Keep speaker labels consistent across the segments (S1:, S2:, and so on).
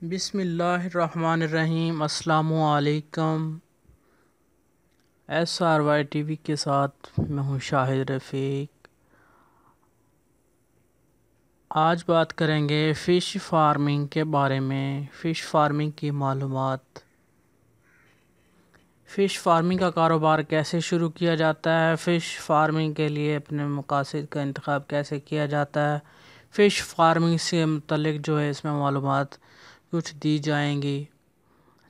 S1: बिस्मिल्लाहिर्रहमानिर्रहीम। अस्सलामुअलैकुम। SRY TV के साथ मैं हूँ शाहिद रफ़ीक। आज बात करेंगे फ़िश फार्मिंग के बारे में। फ़िश फार्मिंग की मालूमात। फ़िश फार्मिंग का कारोबार कैसे शुरू किया जाता है, फ़िश फार्मिंग के लिए अपने मकासद का इंतखाब कैसे किया जाता है, फ़िश फार्मिंग से मुतल्लिक जो है इसमें मालूमात कुछ दी जाएंगी।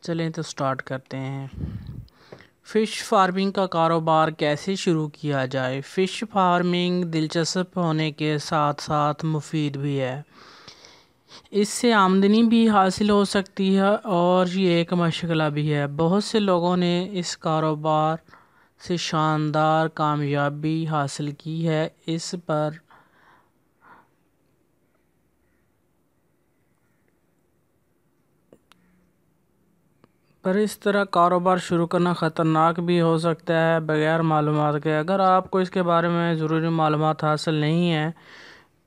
S1: चलें तो स्टार्ट करते हैं। फ़िश फार्मिंग का कारोबार कैसे शुरू किया जाए। फ़िश फार्मिंग दिलचस्प होने के साथ साथ मुफीद भी है। इससे आमदनी भी हासिल हो सकती है और ये एक मशगला भी है। बहुत से लोगों ने इस कारोबार से शानदार कामयाबी हासिल की है। इस तरह कारोबार शुरू करना ख़तरनाक भी हो सकता है बग़ैर मालूमात के। अगर आपको इसके बारे में ज़रूरी मालूमात हासिल नहीं है,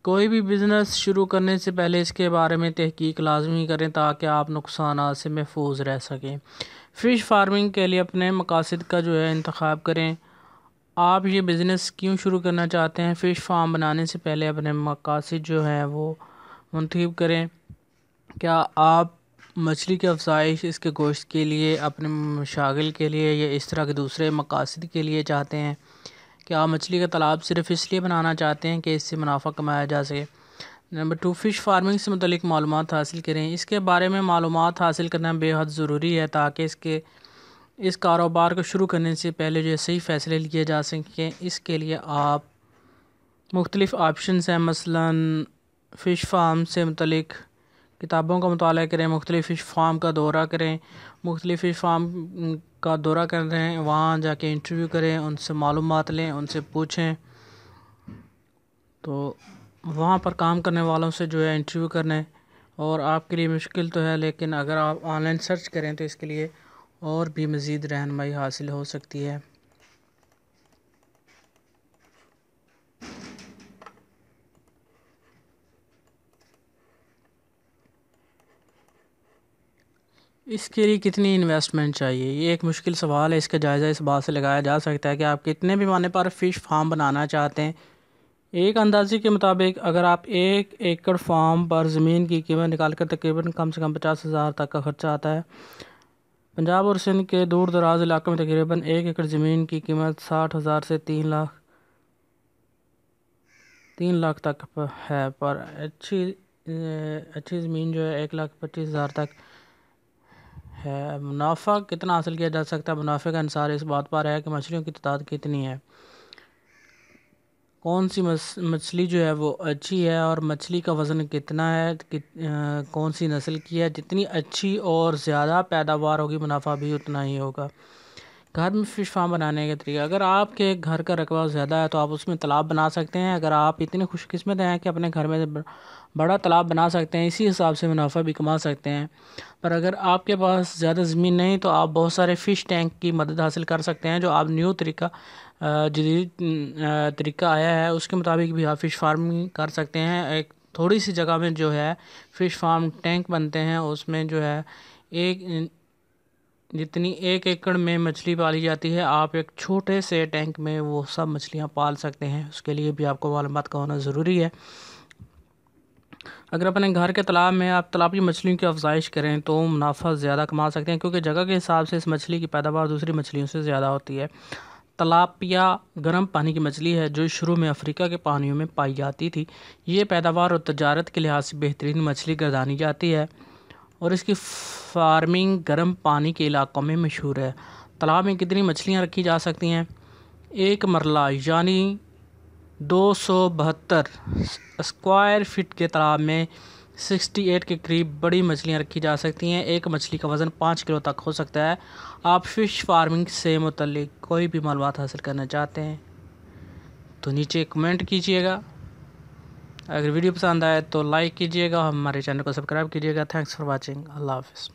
S1: कोई भी बिज़नेस शुरू करने से पहले इसके बारे में तहकीक लाजमी करें ताकि आप नुकसानात से महफूज रह सकें। फ़िश फार्मिंग के लिए अपने मकासद का जो है इंतखाब करें। आप ये बिज़नेस क्यों शुरू करना चाहते हैं। फ़िश फार्म बनाने से पहले अपने मकासद जो है वो मुंतखब करें। क्या आप मछली की अफज़ाइश, इसके गोश्त के लिए, अपने मशागिल के लिए या इस तरह के दूसरे मकासद के लिए चाहते हैं। क्या आप मछली का तालाब सिर्फ़ इसलिए बनाना चाहते हैं कि इससे मुनाफा कमाया जा सके। नंबर 2, फ़िश फार्मिंग से मुतल्लिक मालूमात हासिल करें। इसके बारे में मालूमात हासिल करना बेहद ज़रूरी है ताकि इस कारोबार को शुरू करने से पहले जो सही फ़ैसले लिए जा सकें। इसके लिए आप मुख्तलिफ़ ऑप्शंस हैं, मसलन फ़िश फार्म से मुतल्लिक किताबों का मुताला करें, मुख्तलिफ़ फ़िश फार्म का दौरा करें, मुख्तलिफ़ फ़िश फार्म का दौरा कर रहे हैं वहाँ जाके इंटरव्यू करें, उनसे मालूमात लें, उनसे पूछें। तो वहाँ पर काम करने वालों से जो है इंटरव्यू करने और आपके लिए मुश्किल तो है, लेकिन अगर आप ऑनलाइन सर्च करें तो इसके लिए और भी मज़ीद रहनुमाई हासिल हो सकती है। इसके लिए कितनी इन्वेस्टमेंट चाहिए, ये एक मुश्किल सवाल है। इसका जायज़ा इस बात से लगाया जा सकता है कि आप कितने पैमाने पर फ़िश फार्म बनाना चाहते हैं। एक अंदाजे के मुताबिक अगर आप 1 एकड़ फार्म पर ज़मीन की कीमत निकाल कर तकरीबन कम से कम 50,000 तक का खर्चा आता है। पंजाब और सिंध के दूर दराज इलाकों में तकरीबन 1 एकड़ ज़मीन की कीमत 60,000 से 3 लाख तक है। पर अच्छी ज़मीन जो है 1,25,000 तक है। मुनाफा कितना हासिल किया जा सकता है। मुनाफे का इंसार इस बात पर है कि मछलियों की तादाद कितनी है, कौन सी मछली जो है वो अच्छी है और मछली का वज़न कितना है, कौन सी नस्ल की है। जितनी अच्छी और ज़्यादा पैदावार होगी मुनाफा भी उतना ही होगा। घर में फ़िश फार्म बनाने के तरीके। अगर आपके घर का रकबा ज़्यादा है तो आप उसमें तालाब बना सकते हैं। अगर आप इतने खुशकिस्मत हैं कि अपने घर में बड़ा तालाब बना सकते हैं, इसी हिसाब से मुनाफा भी कमा सकते हैं। पर अगर आपके पास ज़्यादा ज़मीन नहीं तो आप बहुत सारे फ़िश टैंक की मदद हासिल कर सकते हैं। जो आप न्यू तरीका जदीद तरीका आया है उसके मुताबिक भी आप फ़िश फार्मिंग कर सकते हैं। एक थोड़ी सी जगह में जो है फ़िश फार्म टैंक बनते हैं, उसमें जो है एक जितनी 1 एकड़ में मछली पाली जाती है आप एक छोटे से टैंक में वो सब मछलियाँ पाल सकते हैं। उसके लिए भी आपको मालूमात का होना ज़रूरी है। अगर अपने घर के तालाब में आप तालाबी मछलियों की अफजाइश करें तो मुनाफा ज़्यादा कमा सकते हैं, क्योंकि जगह के हिसाब से इस मछली की पैदावार दूसरी मछलियों से ज़्यादा होती है। तलापिया गर्म पानी की मछली है जो शुरू में अफ्रीका के पानियों में पाई जाती थी। ये पैदावार और तजारत के लिहाज से बेहतरीन मछली गर्दानी जाती है और इसकी फार्मिंग गर्म पानी के इलाकों में मशहूर है। तालाब में कितनी मछलियाँ रखी जा सकती हैं। एक मरला यानी 272 स्क्वायर फीट के तालाब में 68 के करीब बड़ी मछलियाँ रखी जा सकती हैं। एक मछली का वज़न 5 किलो तक हो सकता है। आप फ़िश फार्मिंग से मुतल्लिक कोई भी मालूमात हासिल करना चाहते हैं तो नीचे कमेंट कीजिएगा। अगर वीडियो पसंद आए तो लाइक कीजिएगा, हमारे चैनल को सब्सक्राइब कीजिएगा। Thanks for watching. अल्लाह हाफ़िज़।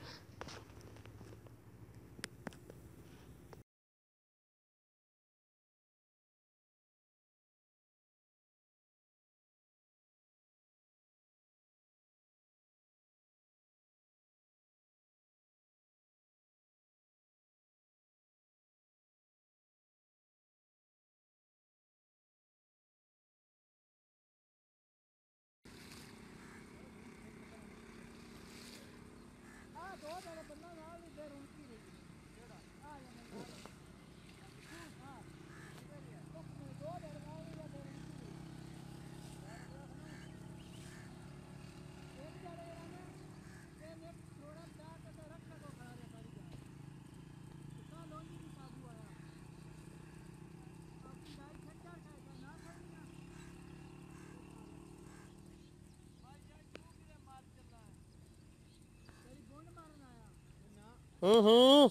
S2: ਹੂੰ ਹੂੰ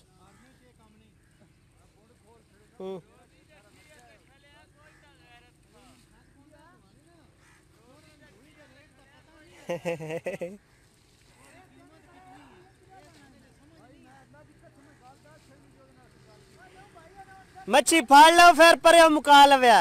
S2: ਹੂੰ मच्छी फाड़ लो फिर पर मुका लव्या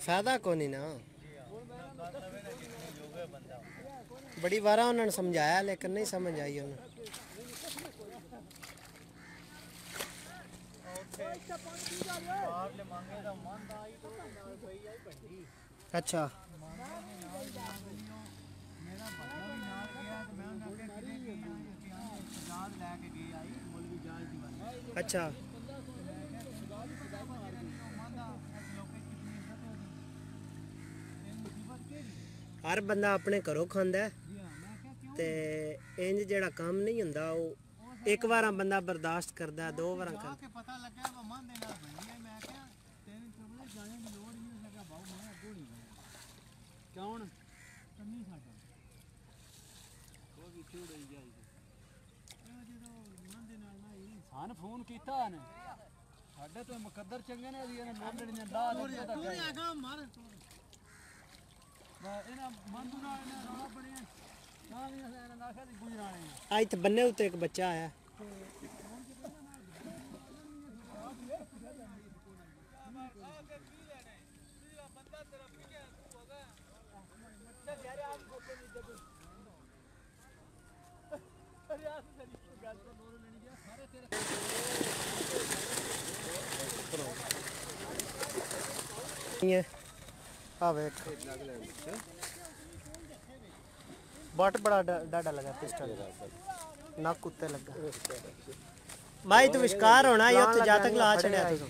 S2: फायदा को नहीं ना बड़ी बार उन्होंने समझाया लेकिन नहीं समझ आई उन्हें अच्छा अच्छा हर बंदा अपने घरों खांदा ते इंज जेड़ा काम नहीं हुंदा वो एक बार बंदा बर्दाश्त करदा दो बार करदा पता लगा मन दे नाल बनी है मैं क्या तेरे चुगले जाने दी लोड़ नहीं लगा भाऊ मैं अगो नहीं कौन कन्नी साडा वो भी छुड़ ही जाई ਜਦੋਂ मन दे नाल ना इंसान फोन कीता ने ਸਾਡੇ ਤੋਂ ਮੁਕੱਦਰ ਚੰਗੇ ਨੇ ਅਸੀਂ ਇਹਨਾਂ ਲੋੜੜੀ ਨੇ ਲਾ ਦੇ ਤੂੰ ਆਗਾ ਮਾਰ ਇਹਨਾਂ ਮੰਦੂ ਨਾਲ ਇਹਨਾਂ ਰੌਲਾ ਬਣਿਆ ਤਾਂ ਵੀ ਇਹਨਾਂ ਦਾ ਆਖਿਆ ਸੀ ਗੁਜਰਾਣੇ ਆ ਇੱਥੇ ਬੰਨੇ ਉੱਤੇ ਇੱਕ ਬੱਚਾ ਆਇਆ बट बड़ा डाडा लगा पिस्टल नक उत्ते लगा भाई तू विश्कार होना ये उत्ते जा तक ला छड़या तू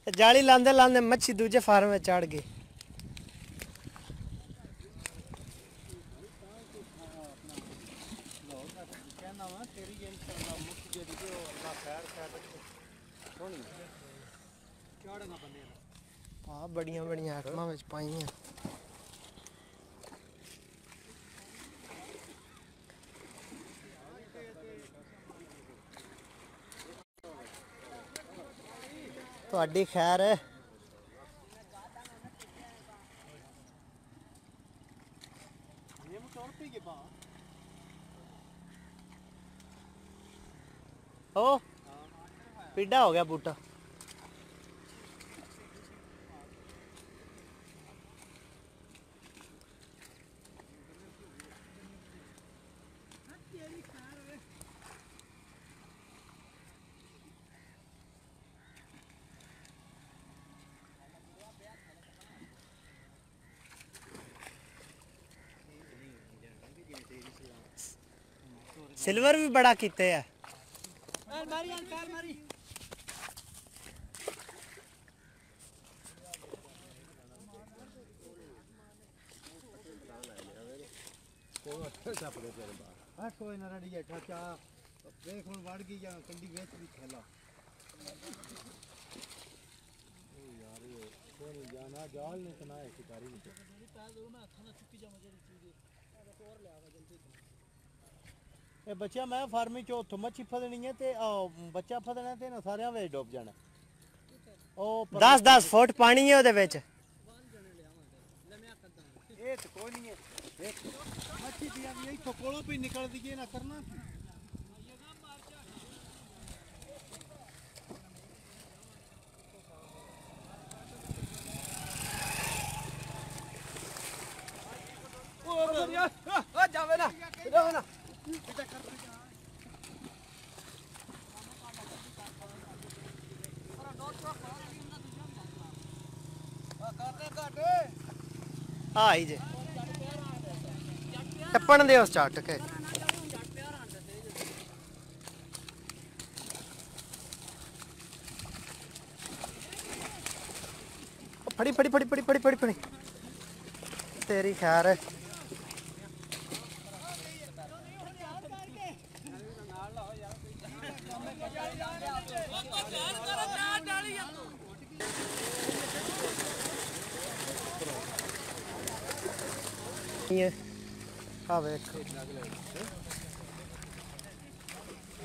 S2: जाली लांदे लांदे मच्छी दूजे फार्म में चढ़ गई। हाँ बड़िया बड़िया आइटमां विच पाइयां। ਤੁਹਾਡੀ खैर है। ओ पीड़ा हो गया बूटा। सिल्वर भी बड़ा किते है।
S3: कोई ना रड़ी है चाचा देख हुन वड़ गई या कंडी वेच भी खेला ओ यार ये कोई नहीं जाना जाल ने सुनाया शिकारी ने ए बच्चा मैं फार्मिंग चो उथों मच्छी फदनी है ते बच्चा फदना ते ना सारे वे डूब जाना ओ
S2: 10-10 फुट पानी है ओदे विच।
S3: ए तो कोई नहीं है देख मच्छी दिया भी इथों कोलों पे निकल दिए ना करना जावे ना
S2: आई जे टप्पण दे उस चट के फड़ी फड़ी फड़ी फड़ी फड़ी फड़ी फड़ी तेरी खैर है।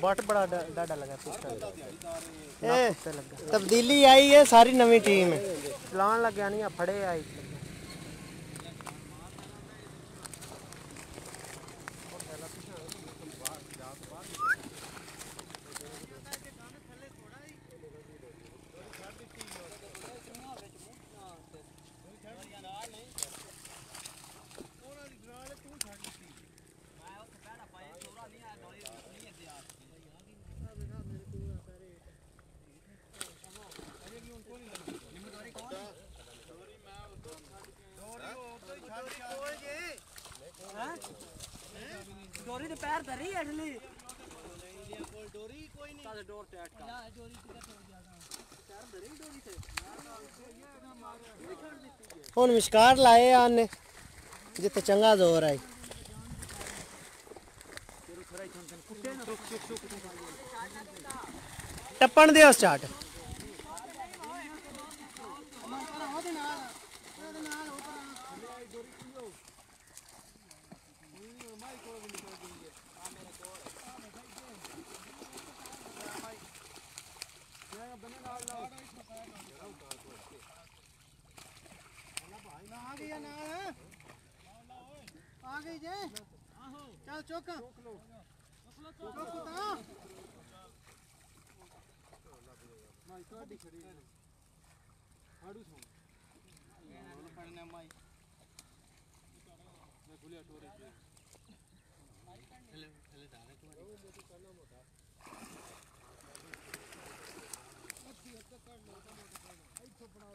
S2: बट बड़ा डाडा लगा तब्दीली आई है सारी नवी टीम चलान लग गया नहीं फड़े आई डोरी ते पैर धरी अगली डोरी कोई नहीं सारे डोर टैट का ना डोरी किधर छोड़ दिया पैर धरी डोरी से हुन मिशकार लाए आने जिते चंगा जोर आई टप्पण दे स्टार्ट आ गई जे चल चौक माई काडी खड़ी हाडू छो पड़ने माई मैं खुले टोरे हेलो हेलो धारे को करना मोटा अच्छी हद तक कर मोटा मोटा करना आई तो बनाओ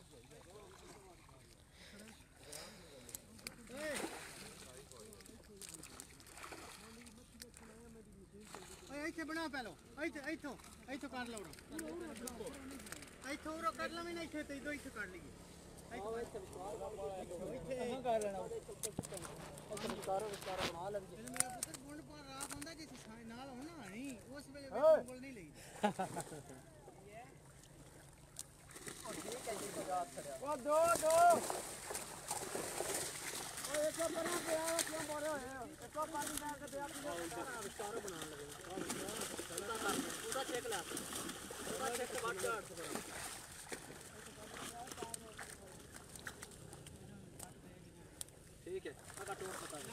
S2: ऐसे बना पहलो ऐसे ऐथो ऐथो काट लो ऐथो
S3: ਕੱਢ ਲਵੇਂ ਨਾ ਇੱਥੇ ਤੇ ਇਦੋਂ ਇੱਥੇ ਕੱਢ ਲਈਏ ਨਾਲ ਹੋਣਾ ਨਹੀਂ ਉਸ ਵੇਲੇ ਕੋਲ ਨਹੀਂ ਲਈ ਉਹ ਦੋ ਉਹ ਇੱਕ ਬਣਾ ਪਿਆ ਕਿਉਂ ਮੋੜੇ ਹੋਏ ਇੱਕ ਪਾਣੀ ਦਾ ਕੇ ਦਿਆ ਵਿਚਾਰ ਬਣਾਉਣ ਲੱਗੇ ਉਹਦਾ ਚੈੱਕ ਲਾ ਉਹਦਾ ਚੈੱਕ ਵੱਟ 800 ठीक है आगा टोक बता दे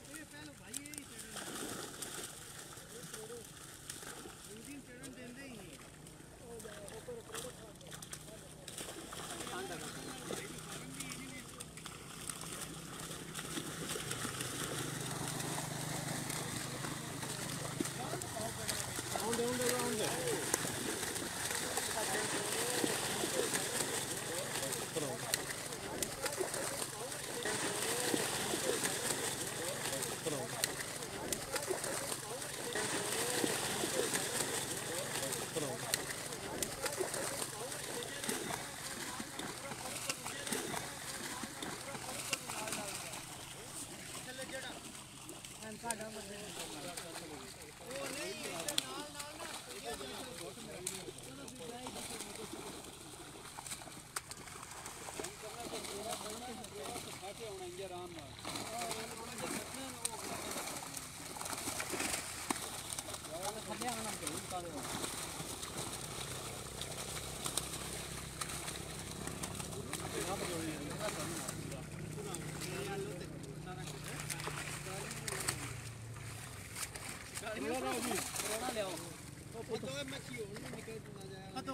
S3: ये पहले भाई यही चढ़न दिन चढ़न देंदे ही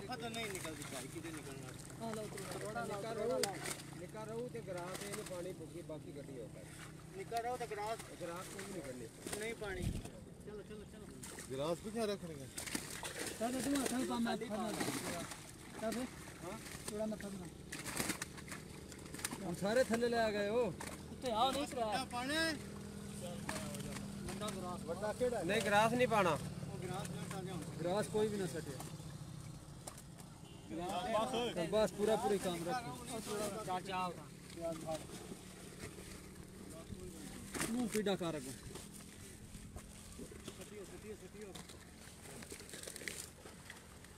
S3: खतो नहीं निकलती भाई किधर निकलना हां लो निकाल रहो ते ग्रास पे ने पानी भुगी बाकी गड्डी होता है निकाल रहो ते ग्रास कोई नहीं निकलनी नहीं पानी चलो ग्रास भी क्या रखने का चल तू चल काम मैं तब हां थोड़ा मत करना हम सारे थल्ले ले आ गए हो तो आओ नहीं करा पानी बंदा ग्रास बड़ा केड़ा नहीं ग्रास नहीं पाना वो ग्रास ना जाओ ग्रास कोई भी ना सटे बस पूरा काम रखो चाचा मुंह पीड़ा कर रखो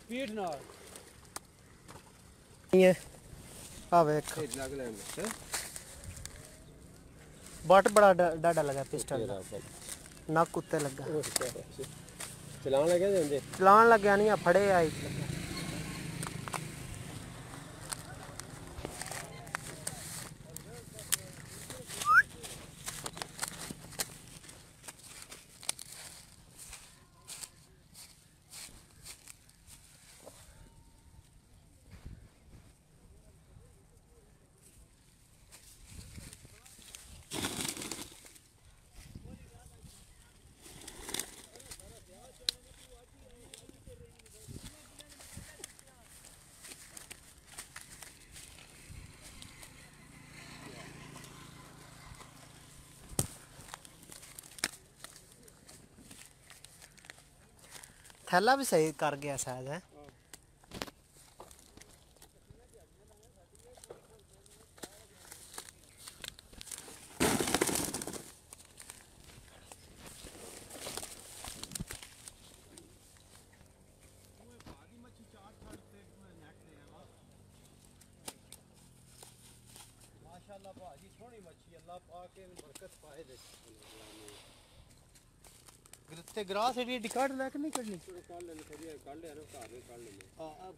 S3: पीठ ना
S2: ये आ देख बट बड़ा डाडा लगा पिस्टल नक कुत्ते लगा
S3: चलान लगे जंदे
S2: चलान लग्या नहीं फड़े आई थैला भी सही कर गया शायद है
S3: माशाल्लाह भाजी सोहनी मच्छी अल्लाह पाक इन बरकत पाए दे गिरते ग्रास एडी डिकाट लेके नहीं करनी काट ले ना घर में काट लेने हां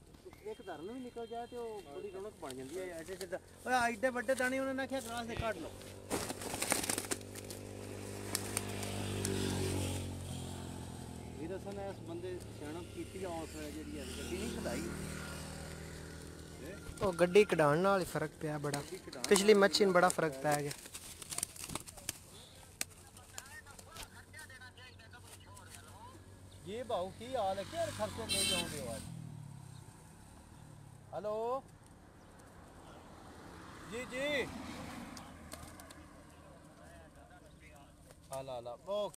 S3: एक धर में निकल जाए तो बड़ी रौनक बन जाती है ऐसे ओए एडे बड़े दाने उन्होंने आख्या ग्रास से काट लो वीर हसन इस बंदे सियाणप कीती आ उस वे जेडी गड्डी नहीं खदाई
S2: ਉਹ ਗੱਡੀ ਕਢਾਉਣ ਨਾਲ ਹੀ ਫਰਕ ਪਿਆ ਬੜਾ ਪਿਛਲੀ ਮੱਛੀ ਨੂੰ ਬੜਾ ਫਰਕ ਪੈ ਗਿਆ
S3: ये भाऊ की हाल है क्या खर्चे ले जाओगे आज हेलो जी हाला हाला ओ